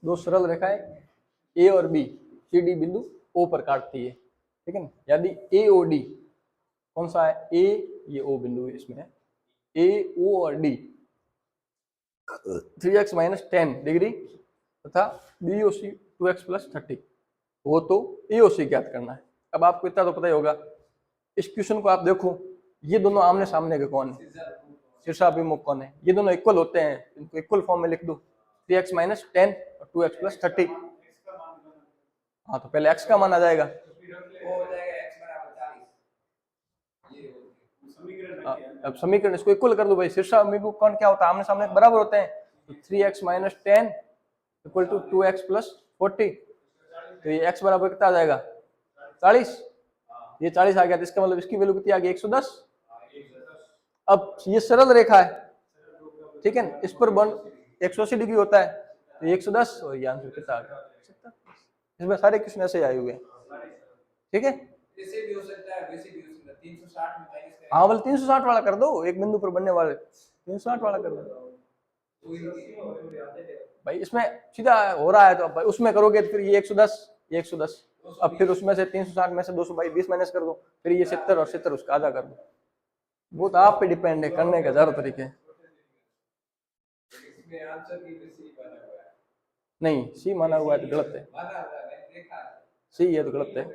दो सरल रेखाएं ए और बी सी डी बिंदु ओ पर काटती है, ठीक है ना। यदि ए ओ डी कौन सा है, ए ये ओ बिंदु इसमें है, ए ओ और डी 3x - 10 डिग्री तथा बी ओ सी 2x + 30, वो तो ए ओ सी ज्ञात करना है। अब आपको इतना तो पता ही होगा, इस क्वेश्चन को आप देखो, ये दोनों आमने सामने के कौन है, शीर्षाभिमुख कौन है, ये दोनों इक्वल होते हैं, इनको इक्वल फॉर्म में लिख दो, 3x - 10 और 2x + 30। हाँ तो पहले x का मान आ जाएगा, अब समीकरण इसको इक्वल कर दो भाई, शीर्षाभिमुख कौन क्या होता है, आमने सामने बराबर होते हैं, तो 3x - 10 = 2x + 40, तो ये x बराबर कितना आ जाएगा 40, ये 40 आ गया, तो इसका मतलब इसकी वैल्यू कितनी आ गई 110। अब ये सरल रेखा है, ठीक है, इस पर बन 180 डिग्री होता है, तो 110 और ये आंसर कितना आ गया 70। इसमें सारे क्वेश्चन ऐसे आए हुए हैं, ठीक है। हाँ बोले 360 वाला कर दो, एक बिंदु पर बनने वाले 360 वाला कर दो भाई, इसमें सीधा हो रहा है, तो भाई उसमें करोगे तो फिर ये 110 ये 110, अब फिर उसमें से 360 में से 220 माइनस कर दो, फिर ये 70 और 70 उसका आधा कर दो, वो तो आप पे डिपेंड है, करने के हजारों तरीके। नहीं सी माना हुआ है तो गलत है, सी है तो गलत है,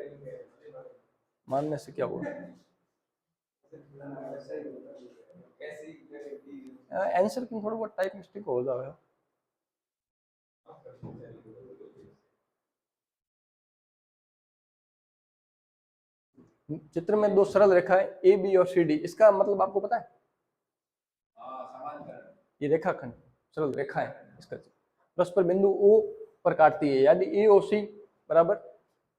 मानने से क्या हुआ, आंसर की थोड़ा बहुत टाइप मिस्टेक हो जाएगा। चित्र में दो सरल रेखाएं ए बी और सी डी, इसका मतलब आपको पता है, ये रेखाखंड सरल रेखा है, इसका परस्पर बिंदु ओ पर काटती है, यदि ए ओ सी बराबर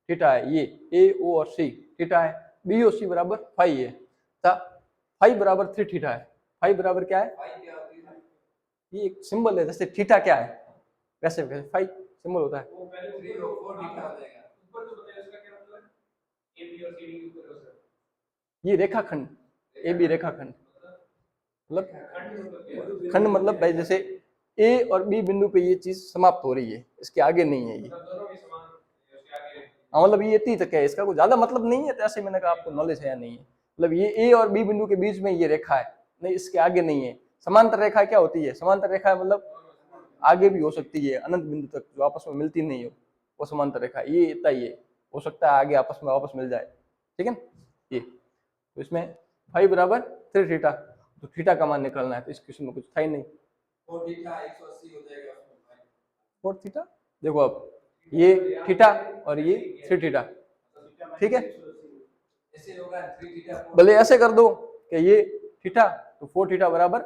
थीटा है, ये ए ओ और सी थीटा है, बी ओ सी बराबर फाई है, फाई बराबर 3 थीटा है, फाई बराबर क्या है, ये एक सिंबल है, जैसे थीटा क्या है वैसे फाई सिंबल होता है। ये रेखाखंड ए बी रेखाखंड, मतलब खंड मतलब भाई जैसे ए और बी बिंदु पे ये चीज समाप्त हो रही है, इसके आगे नहीं है ये, हाँ मतलब ये इतनी तक है, इसका कोई ज्यादा मतलब नहीं है, तो ऐसे मैंने कहा आपको नॉलेज है या नहीं है, मतलब ये ए और बी बिंदु के बीच में ये रेखा है, नहीं इसके आगे नहीं है। समांतर रेखा क्या होती है, समांतर रेखा मतलब आगे भी हो सकती है अनंत बिंदु तक, जो आपस में मिलती नहीं हो, वो समांतर रेखा, ये इतना ही है, हो सकता है आगे आपस में वापस मिल जाए, ठीक है। ये तो इसमें फाई बराबर 3 थीटा, तो थीटा का मान निकालना है, तो इस क्वेश्चन में कुछ था ही नहीं, 4 थीटा देखो, अब ये थीटा और ये 3 थीटा, ठीक है, भले ऐसे कर दो कि ये थीटा तो 4 थीटा बराबर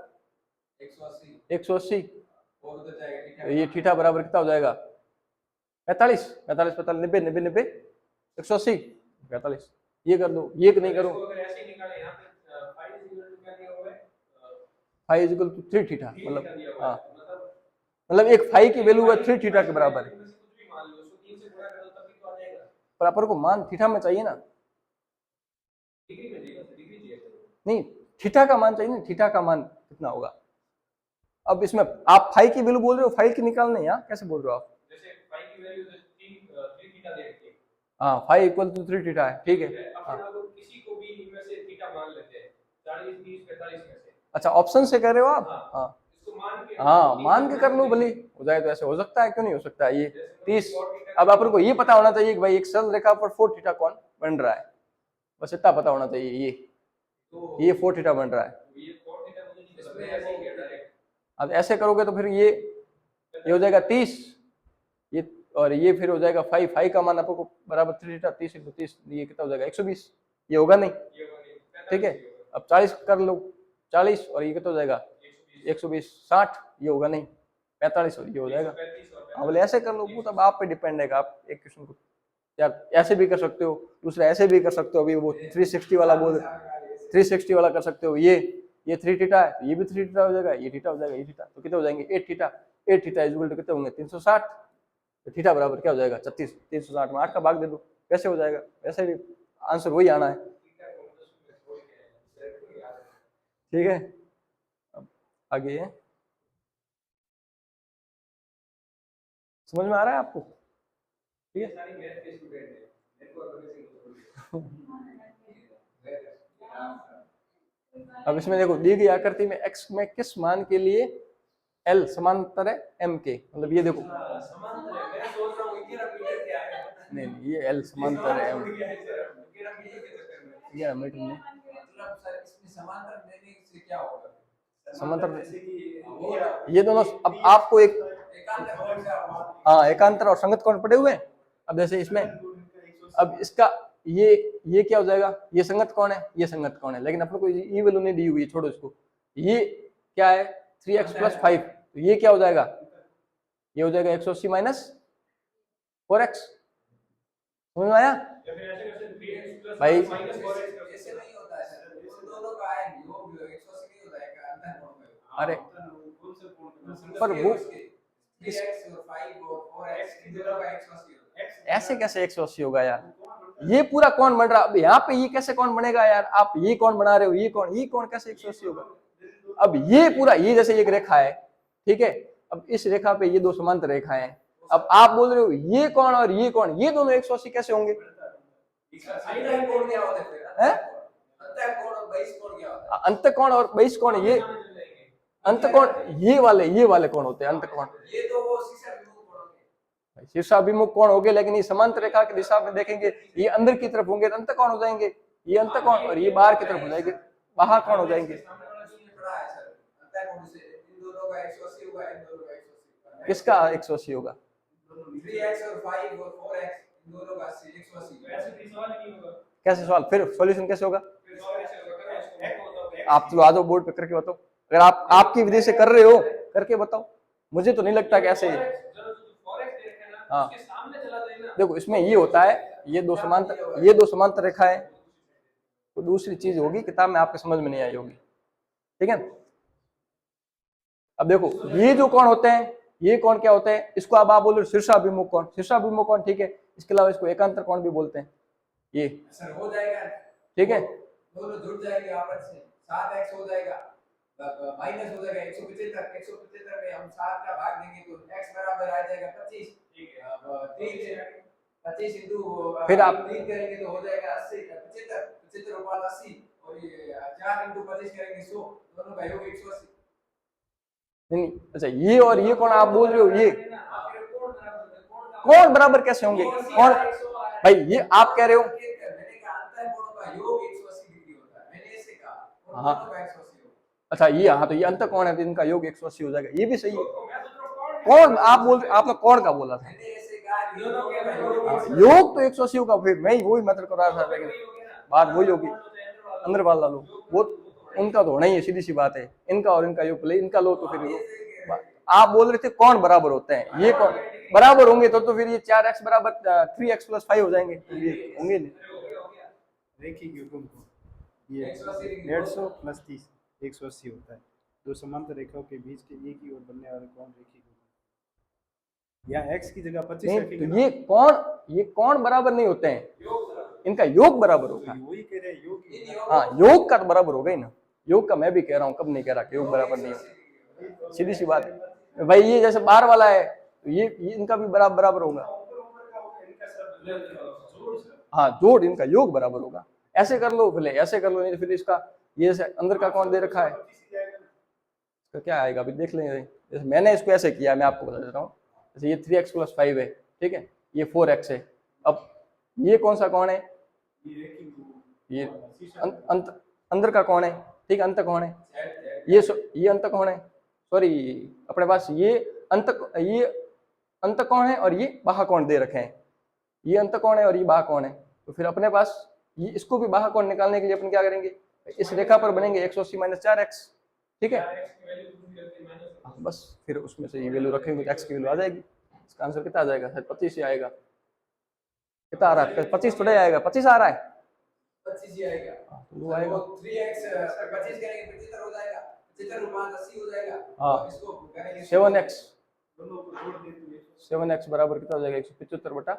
180, तो ये थीटा बराबर कितना हो जाएगा 45, 45 45 90 90 90 180 45, ये कर दो, ये नहीं करो, फाइव इजिकल टू 3 थीटा, मतलब हाँ, मतलब एक फाइव की वैल्यू है 3 थीटा के बराबर है, पर अपन को मान थीटा में चाहिए ना, नहीं थीटा का मान चाहिए ना, थीटा का मान कितना होगा, अब इसमें आप फाइव की वैल्यू बोल रहे हो, फाइव की निकालने हैं, कैसे बोल रहे हो आप, हाँ 5 = 3 थीटा है, ठीक है, हाँ। अच्छा ऑप्शन से कह रहे हो आप, हाँ हाँ मान के कर लो, भले हो जाए तो ऐसे हो सकता है, क्यों नहीं हो सकता है, ये 30, अब अपन को ये पता होना चाहिए कि भाई एक सरल रेखा पर 4 थीटा कौन बन रहा है, बस इतना पता होना चाहिए, ये 4 थीटा बन रहा है, अब ऐसे करोगे तो फिर ये हो जाएगा 30, ये और ये फिर हो जाएगा 5, 5 का मान आपको बराबर 3 थीटा, 30 × 30, ये कितना हो जाएगा 120, ये होगा नहीं, ठीक है। अब 40 कर लो, 40 और ये कितना हो जाएगा 120, 60, ये होगा नहीं, 45 और ये हो जाएगा, हाँ बोले ऐसे कर लो, वो तब आप पे डिपेंड है, आप एक क्वेश्चन को यार ऐसे भी कर सकते हो, दूसरा ऐसे भी कर सकते हो, अभी वो 360 वाला बोल 360 वाला कर सकते हो, ये 3 थीटा है तो ये भी 3 थीटा हो जाएगा, ये थीटा हो जाएगा, ये थीटा, तो कितने हो जाएंगे 8 थीटा, 8 थीटा इक्वल टू कितने होंगे 360, तो थीटा बराबर क्या हो जाएगा 36, 360 में 8 का भाग दे दो, कैसे हो जाएगा, वैसे भी आंसर वही आना है, ठीक है। अब आगे है समझ में आ रहा है आपको? ठीक है। अब इसमें देखो दी गई आकृति में x में किस मान के लिए L समांतर है m के, मतलब ये देखो नहीं नहीं ये L समांतर है m, 11 मीटर में समांतर ये दोनों। अब आपको एक हाँ एकांतर और संगत कोण पड़े हुए हैं। अब जैसे इसमें अब इसका ये क्या हो जाएगा, ये संगत कोण है, ये संगत कोण है, लेकिन अपने को ये वैल्यू नहीं दी हुई है, छोड़ो इसको। ये क्या है 3x + 5, तो ये क्या हो जाएगा, ये हो जाएगा 180 - 4x। समझ में आया भाई? अरे पर वो ऐसे कैसे 180 होगा यार, ये पूरा कौन बन रहा, अब यहाँ पे ये कैसे कौन बनेगा यार, आप ये कौन बना रहे हो, ये कौन कैसे 180 होगा। अब ये पूरा ये जैसे एक रेखा है, ठीक है, अब इस रेखा पे ये दो समांतर रेखाएं हैं, अब आप बोल रहे हो ये कौन और ये कौन, ये दोनों 180 कैसे होंगे? अंतःकोण और बहिष्कोण, ये अंतःकोण ये वाले कौन होते हैं अंतःकोण? ये तो वो शीर्षाभिमुख कोण हो गए, लेकिन ये समांतर रेखा की दिशा में देखेंगे ये अंदर की तरफ होंगे तो अंतःकोण हो जाएंगे, ये अंतःकोण, और ये बाहर की तरफ हो जाएंगे बाहर कोण हो जाएंगे। किसका 180 होगा? 3x और 5 और 4x दोनों का 180। कैसे सवाल, फिर सॉल्यूशन कैसे होगा? आप तो आ जाओ बोर्ड पे करके बताओ, अगर आप आपकी विधि से कर रहे हो करके बताओ, मुझे तो नहीं लगता कि ऐसे ही। हाँ देखो इसमें ये होता है, ये दो समांतर रेखा है, तो दूसरी चीज होगी किताब में आपके समझ में नहीं आई होगी, ठीक है। अब देखो ये जो कोण होते हैं, ये कोण क्या होते हैं, इसको अब आप बोल रहे हो शीर्षाभिमुख कोण, ठीक है, इसके अलावा इसको एकांतर कोण भी बोलते हैं। ये सर हो जाएगा, ठीक है, दोनों जुड़ जाएंगे आपस में, 7x हो जाएगा माइनस हो जाएगा 175 में हम 7 का भाग देंगे तो x बराबर आ जाएगा 25, ठीक है। अब 25 इंटू फिर आप 3 करेंगे तो हो जाएगा 80 75 ऊपर 80, और ये 4 इंटू 25 करेंगे 100, दोनों का योग 180। नहीं अच्छा ये और ये कौन आप बोल रहे हो, ये कौन बराबर कैसे होंगे, कौन भाई, ये आप कह रहे हो, हाँ अच्छा ये, हाँ तो ये अंतःकोण है तो इनका योग 180 हो जाएगा, ये भी सही है। कौन आप बोल रहे, आपने कौन का बोला था? योग तो 180 होगा, फिर मैं वही मतलब कर रहा था, लेकिन बात वही होगी अंदर वाला लो, वो उनका तो होना ही है, सीधी सी बात है, इनका और इनका योग ले, इनका लो तो फिर आप बोल रहे थे कौन बराबर होते हैं, ये कौन बराबर होंगे तो फिर ये 4x बराबर 3x + 5 हो जाएंगे, तो ये होंगे नहीं। रेखीय युग्म को ये 150 + 30 180 होता है, दो समांतर रेखाओं के बीच के एक ही ओर बनने वाले कोण रेखीय युग्म। यहाँ x की जगह 25 रखेंगे तो ये कौन बराबर नहीं होते हैं, इनका योग बराबर होगा, वही कह रहे हैं योग, हाँ योग का तो बराबर होगा ही ना, योग का मैं भी कह रहा हूँ, कब नहीं कह रहा कि योग बराबर नहीं होगा, सीधी सी बात है भाई। ये जैसे बाहर वाला है तो ये इनका भी बराबर होगा, हाँ जोड़ इनका योग बराबर होगा, ऐसे कर लो भले ऐसे कर लो, नहीं तो फिर इसका ये जैसे अंदर का कौन दे रखा है, तो क्या आएगा अभी देख लेंगे। जैसे मैंने इसको ऐसे किया, मैं आपको बता देता हूँ, जैसे ये 3x + 5 है, ठीक है, ये 4x है, अब ये कौन सा कौन है, ये अंदर का कौन है, ठीक है, अंतःकोण है, ये अंतःकोण है, सॉरी अपने पास ये अंतःकोण है और ये बाह्यकोण दे रखे हैं, ये अंतःकोण है और ये बाह्यकोण है, तो फिर अपने पास ये इसको भी बाह्यकोण निकालने के लिए अपन क्या करेंगे, इस रेखा पर बनेंगे 180 - 4x, ठीक है, बस फिर उसमें से ये वैल्यू रखेंगे तो x की वैल्यू आ जाएगी, इसका आंसर कितना आ जाएगा, शायद 25 ही आएगा, कितना आ रहा है 25 थोड़ा आएगा, 25 आ रहा है, 25 ही आएगा, तो आएगा 3x 25 करेंगे 75 हो जाएगा, 75 + 5 80 हो जाएगा, हां इसको करेंगे 7x, 7x बराबर कितना हो जाएगा 175/।